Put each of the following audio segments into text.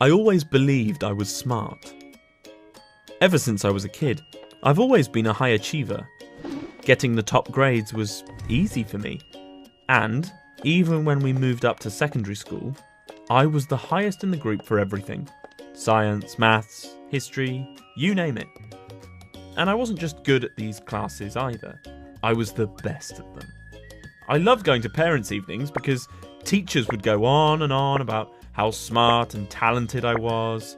I always believed I was smart. Ever since I was a kid, I've always been a high achiever. Getting the top grades was easy for me. And, even when we moved up to secondary school, I was the highest in the group for everything. Science, maths, history, you name it. And I wasn't just good at these classes either. I was the best at them. I loved going to parents' evenings because teachers would go on and on about how smart and talented I was.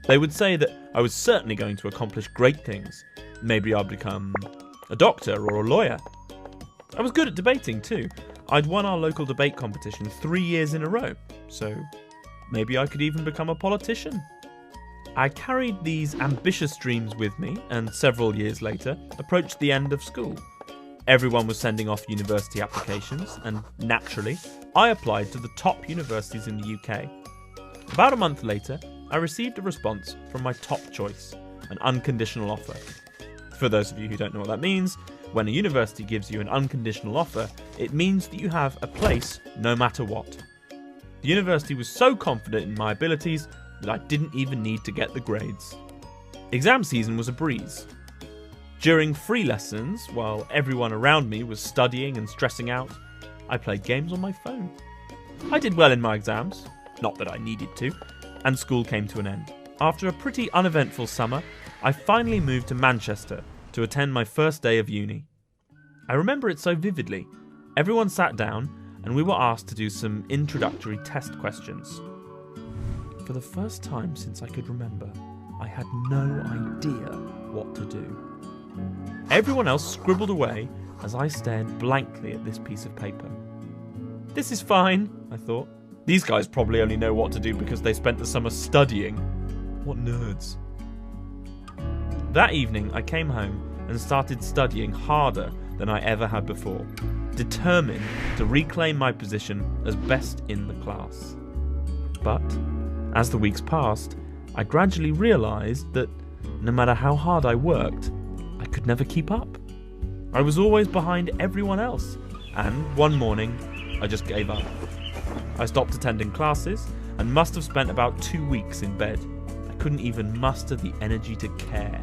They would say that I was certainly going to accomplish great things. Maybe I'd become a doctor or a lawyer. I was good at debating too. I'd won our local debate competition 3 years in a row, so maybe I could even become a politician. I carried these ambitious dreams with me and several years later approached the end of school. Everyone was sending off university applications and, naturally, I applied to the top universities in the UK. About a month later, I received a response from my top choice, an unconditional offer. For those of you who don't know what that means, when a university gives you an unconditional offer, it means that you have a place no matter what. The university was so confident in my abilities that I didn't even need to get the grades. Exam season was a breeze. During free lessons, while everyone around me was studying and stressing out, I played games on my phone. I did well in my exams, not that I needed to, and school came to an end. After a pretty uneventful summer, I finally moved to Manchester to attend my first day of uni. I remember it so vividly. Everyone sat down and we were asked to do some introductory test questions. For the first time since I could remember, I had no idea what to do. Everyone else scribbled away as I stared blankly at this piece of paper. This is fine, I thought. These guys probably only know what to do because they spent the summer studying. What nerds. That evening, I came home and started studying harder than I ever had before, determined to reclaim my position as best in the class. But, as the weeks passed, I gradually realised that no matter how hard I worked, I could never keep up. I was always behind everyone else, and one morning, I just gave up. I stopped attending classes and must have spent about 2 weeks in bed. I couldn't even muster the energy to care.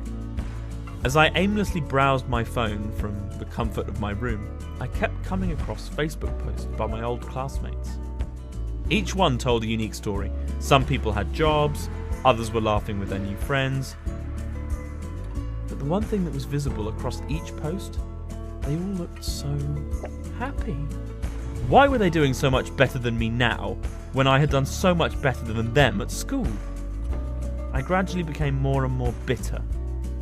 As I aimlessly browsed my phone from the comfort of my room, I kept coming across Facebook posts by my old classmates. Each one told a unique story. Some people had jobs, others were laughing with their new friends. But the one thing that was visible across each post, they all looked so happy. Why were they doing so much better than me now, when I had done so much better than them at school? I gradually became more and more bitter,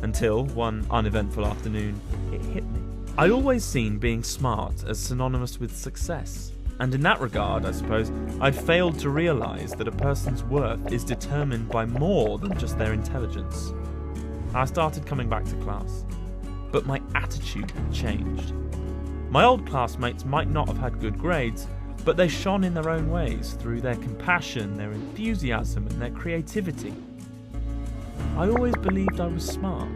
until one uneventful afternoon, it hit me. I'd always seen being smart as synonymous with success, and in that regard, I suppose, I'd failed to realise that a person's worth is determined by more than just their intelligence. I started coming back to class, but my attitude had changed. My old classmates might not have had good grades, but they shone in their own ways through their compassion, their enthusiasm, and their creativity. I always believed I was smart,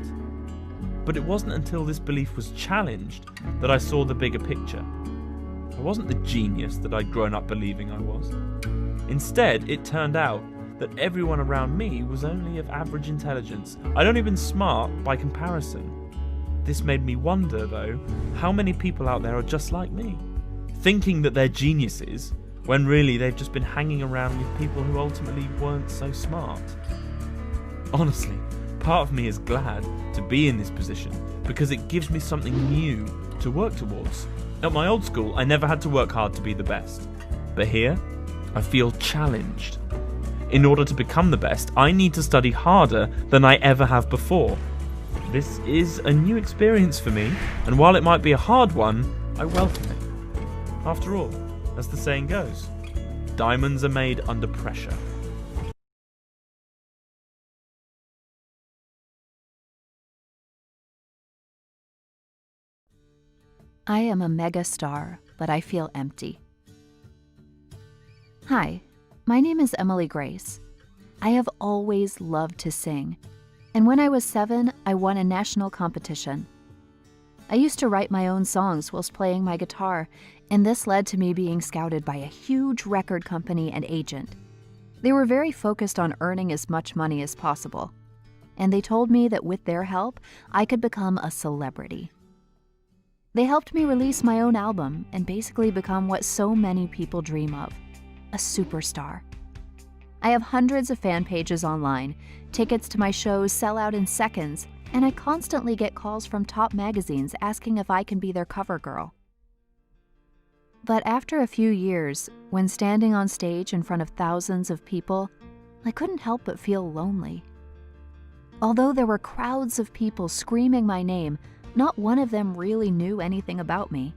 but it wasn't until this belief was challenged that I saw the bigger picture. I wasn't the genius that I'd grown up believing I was. Instead, it turned out that everyone around me was only of average intelligence. I'd only been smart by comparison. This made me wonder, though, how many people out there are just like me, thinking that they're geniuses, when really they've just been hanging around with people who ultimately weren't so smart. Honestly, part of me is glad to be in this position, because it gives me something new to work towards. At my old school, I never had to work hard to be the best, but here, I feel challenged. In order to become the best, I need to study harder than I ever have before. This is a new experience for me, and while it might be a hard one, I welcome it. After all, as the saying goes, diamonds are made under pressure. I am a mega star, but I feel empty. Hi, my name is Emily Grace. I have always loved to sing, and when I was 7, I won a national competition. I used to write my own songs whilst playing my guitar, and this led to me being scouted by a huge record company and agent. They were very focused on earning as much money as possible, and they told me that with their help, I could become a celebrity. They helped me release my own album and basically become what so many people dream of, a superstar. I have hundreds of fan pages online, tickets to my shows sell out in seconds, and I constantly get calls from top magazines asking if I can be their cover girl. But after a few years, when standing on stage in front of thousands of people, I couldn't help but feel lonely. Although there were crowds of people screaming my name, not one of them really knew anything about me.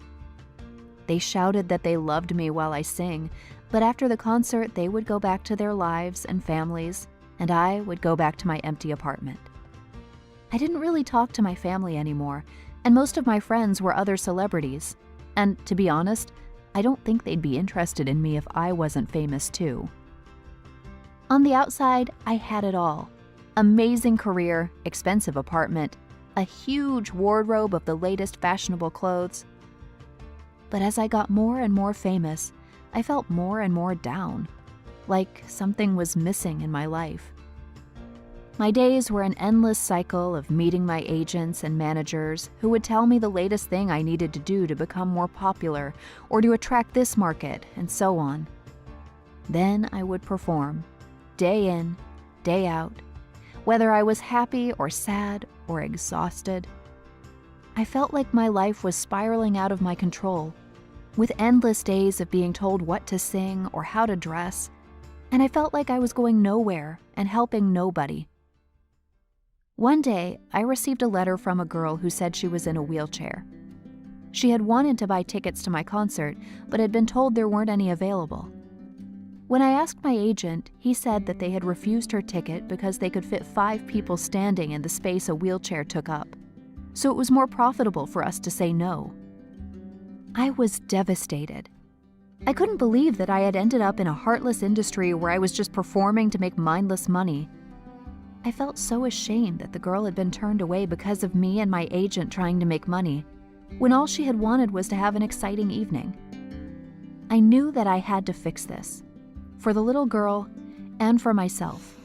They shouted that they loved me while I sing, but after the concert they would go back to their lives and families, and I would go back to my empty apartment. I didn't really talk to my family anymore, and most of my friends were other celebrities. And to be honest, I don't think they'd be interested in me if I wasn't famous too. On the outside, I had it all. Amazing career, expensive apartment, a huge wardrobe of the latest fashionable clothes. But as I got more and more famous, I felt more and more down, like something was missing in my life. My days were an endless cycle of meeting my agents and managers who would tell me the latest thing I needed to do to become more popular or to attract this market, and so on. Then I would perform, day in, day out, whether I was happy or sad or exhausted. I felt like my life was spiraling out of my control, with endless days of being told what to sing or how to dress, and I felt like I was going nowhere and helping nobody. One day, I received a letter from a girl who said she was in a wheelchair. She had wanted to buy tickets to my concert, but had been told there weren't any available. When I asked my agent, he said that they had refused her ticket because they could fit 5 people standing in the space a wheelchair took up, so it was more profitable for us to say no. I was devastated. I couldn't believe that I had ended up in a heartless industry where I was just performing to make mindless money. I felt so ashamed that the girl had been turned away because of me and my agent trying to make money, when all she had wanted was to have an exciting evening. I knew that I had to fix this, for the little girl and for myself.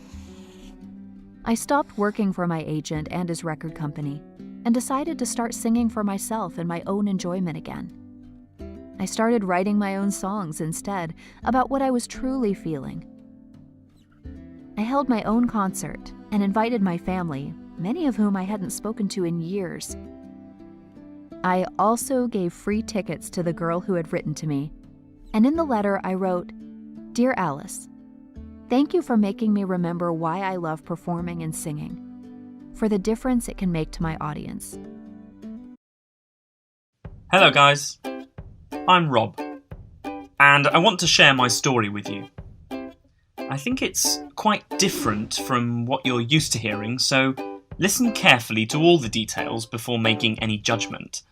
I stopped working for my agent and his record company and decided to start singing for myself and my own enjoyment again. I started writing my own songs instead about what I was truly feeling. I held my own concert and invited my family, many of whom I hadn't spoken to in years. I also gave free tickets to the girl who had written to me, and in the letter I wrote, "Dear Alice, thank you for making me remember why I love performing and singing, for the difference it can make to my audience." Hello guys, I'm Rob, and I want to share my story with you. I think it's quite different from what you're used to hearing, so listen carefully to all the details before making any judgment.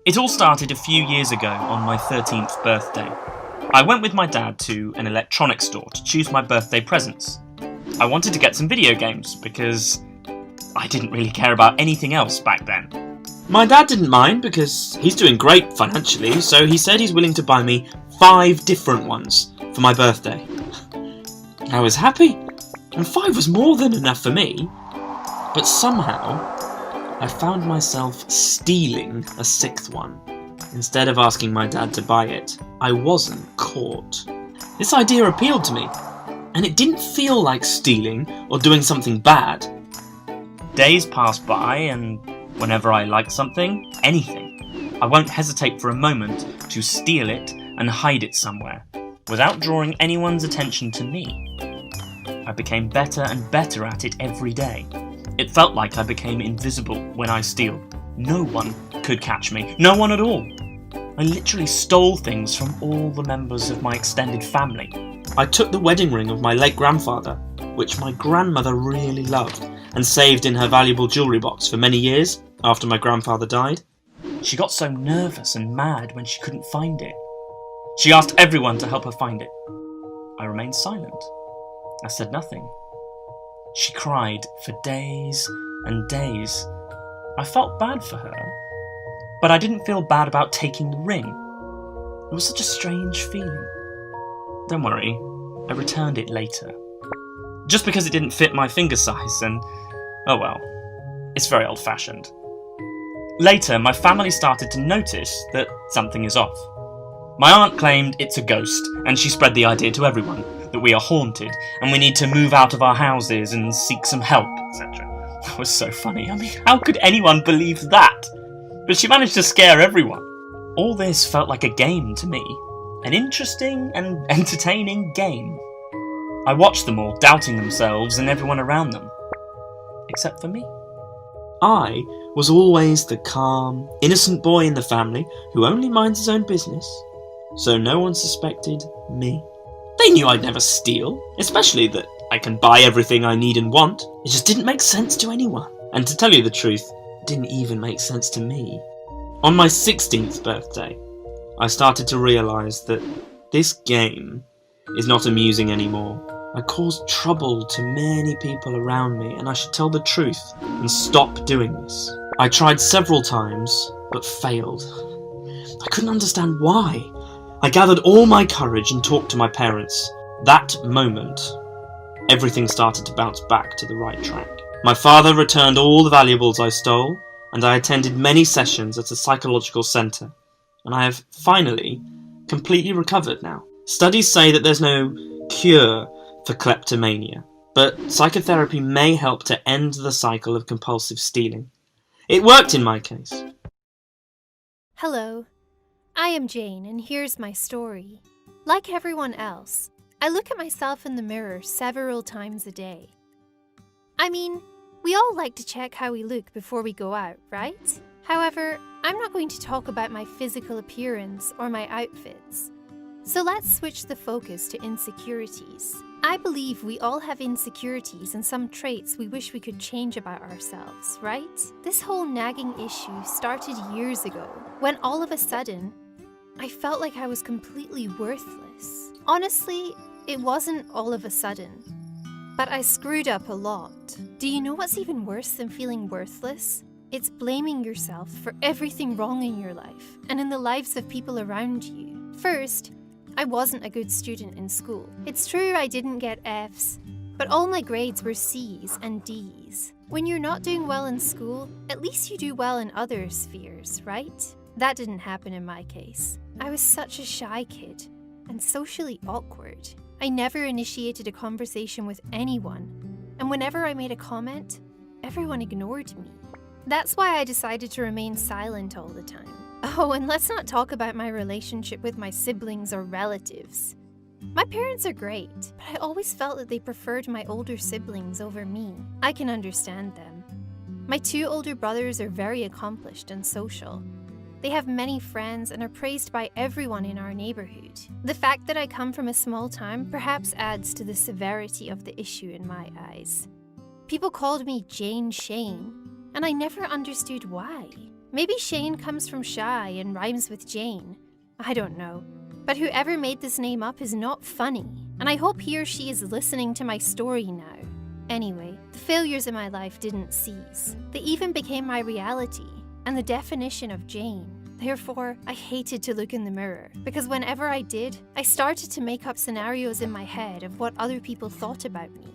It all started a few years ago on my 13th birthday. I went with my dad to an electronics store to choose my birthday presents. I wanted to get some video games because I didn't really care about anything else back then. My dad didn't mind because he's doing great financially, so he said he's willing to buy me 5 different ones for my birthday. I was happy, and 5 was more than enough for me, but somehow I found myself stealing a 6th one. Instead of asking my dad to buy it, I wasn't caught. This idea appealed to me, and it didn't feel like stealing or doing something bad. Days passed by, and whenever I like something, anything, I won't hesitate for a moment to steal it and hide it somewhere, without drawing anyone's attention to me. I became better and better at it every day. It felt like I became invisible when I steal. No one could catch me, no one at all. I literally stole things from all the members of my extended family. I took the wedding ring of my late grandfather, which my grandmother really loved, and saved in her valuable jewellery box for many years after my grandfather died. She got so nervous and mad when she couldn't find it. She asked everyone to help her find it. I remained silent. I said nothing. She cried for days and days. I felt bad for her, but I didn't feel bad about taking the ring. It was such a strange feeling. Don't worry, I returned it later. Just because it didn't fit my finger size, and oh well, it's very old-fashioned. Later, my family started to notice that something is off. My aunt claimed it's a ghost, and she spread the idea to everyone that we are haunted, and we need to move out of our houses and seek some help, etc. That was so funny. I mean, how could anyone believe that? But she managed to scare everyone. All this felt like a game to me. An interesting and entertaining game. I watched them all, doubting themselves and everyone around them. Except for me. I was always the calm, innocent boy in the family who only minds his own business, so no one suspected me. They knew I'd never steal, especially that I can buy everything I need and want. It just didn't make sense to anyone. And to tell you the truth, it didn't even make sense to me. On my 16th birthday, I started to realise that this game is not amusing anymore. I caused trouble to many people around me, and I should tell the truth and stop doing this. I tried several times, but failed. I couldn't understand why. I gathered all my courage and talked to my parents. That moment, everything started to bounce back to the right track. My father returned all the valuables I stole, and I attended many sessions at a psychological centre, and I have finally completely recovered now. Studies say that there's no cure for kleptomania, but psychotherapy may help to end the cycle of compulsive stealing. It worked in my case. Hello, I am Jane, and here's my story. Like everyone else, I look at myself in the mirror several times a day. I mean, we all like to check how we look before we go out, right? However, I'm not going to talk about my physical appearance or my outfits. So let's switch the focus to insecurities. I believe we all have insecurities and some traits we wish we could change about ourselves, right? This whole nagging issue started years ago, when all of a sudden, I felt like I was completely worthless. Honestly, it wasn't all of a sudden, but I screwed up a lot. Do you know what's even worse than feeling worthless? It's blaming yourself for everything wrong in your life and in the lives of people around you. First, I wasn't a good student in school. It's true I didn't get Fs, but all my grades were Cs and Ds. When you're not doing well in school, at least you do well in other spheres, right? That didn't happen in my case. I was such a shy kid and socially awkward. I never initiated a conversation with anyone, and whenever I made a comment, everyone ignored me. That's why I decided to remain silent all the time. Oh, and let's not talk about my relationship with my siblings or relatives. My parents are great, but I always felt that they preferred my older siblings over me. I can understand them. My two older brothers are very accomplished and social. They have many friends and are praised by everyone in our neighborhood. The fact that I come from a small town perhaps adds to the severity of the issue in my eyes. People called me Jane Shane, and I never understood why. Maybe Shane comes from shy and rhymes with Jane. I don't know. But whoever made this name up is not funny, and I hope he or she is listening to my story now. Anyway, the failures in my life didn't cease. They even became my reality and the definition of Jane. Therefore, I hated to look in the mirror, because whenever I did, I started to make up scenarios in my head of what other people thought about me.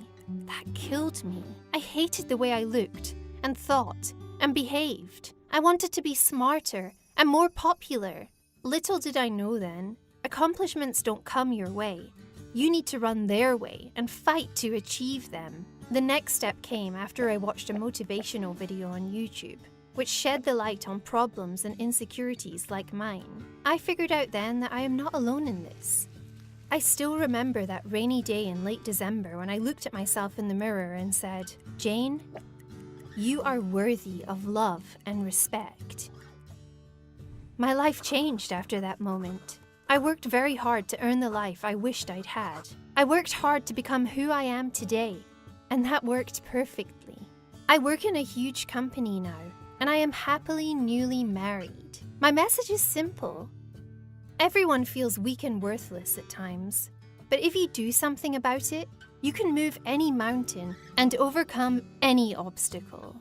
That killed me. I hated the way I looked and thought and behaved. I wanted to be smarter and more popular. Little did I know then, accomplishments don't come your way. You need to run their way and fight to achieve them. The next step came after I watched a motivational video on YouTube, which shed the light on problems and insecurities like mine. I figured out then that I am not alone in this. I still remember that rainy day in late December when I looked at myself in the mirror and said, "Jane, you are worthy of love and respect." My life changed after that moment. I worked very hard to earn the life I wished I'd had. I worked hard to become who I am today, and that worked perfectly. I work in a huge company now, and I am happily newly married. My message is simple. Everyone feels weak and worthless at times, but if you do something about it, you can move any mountain and overcome any obstacle.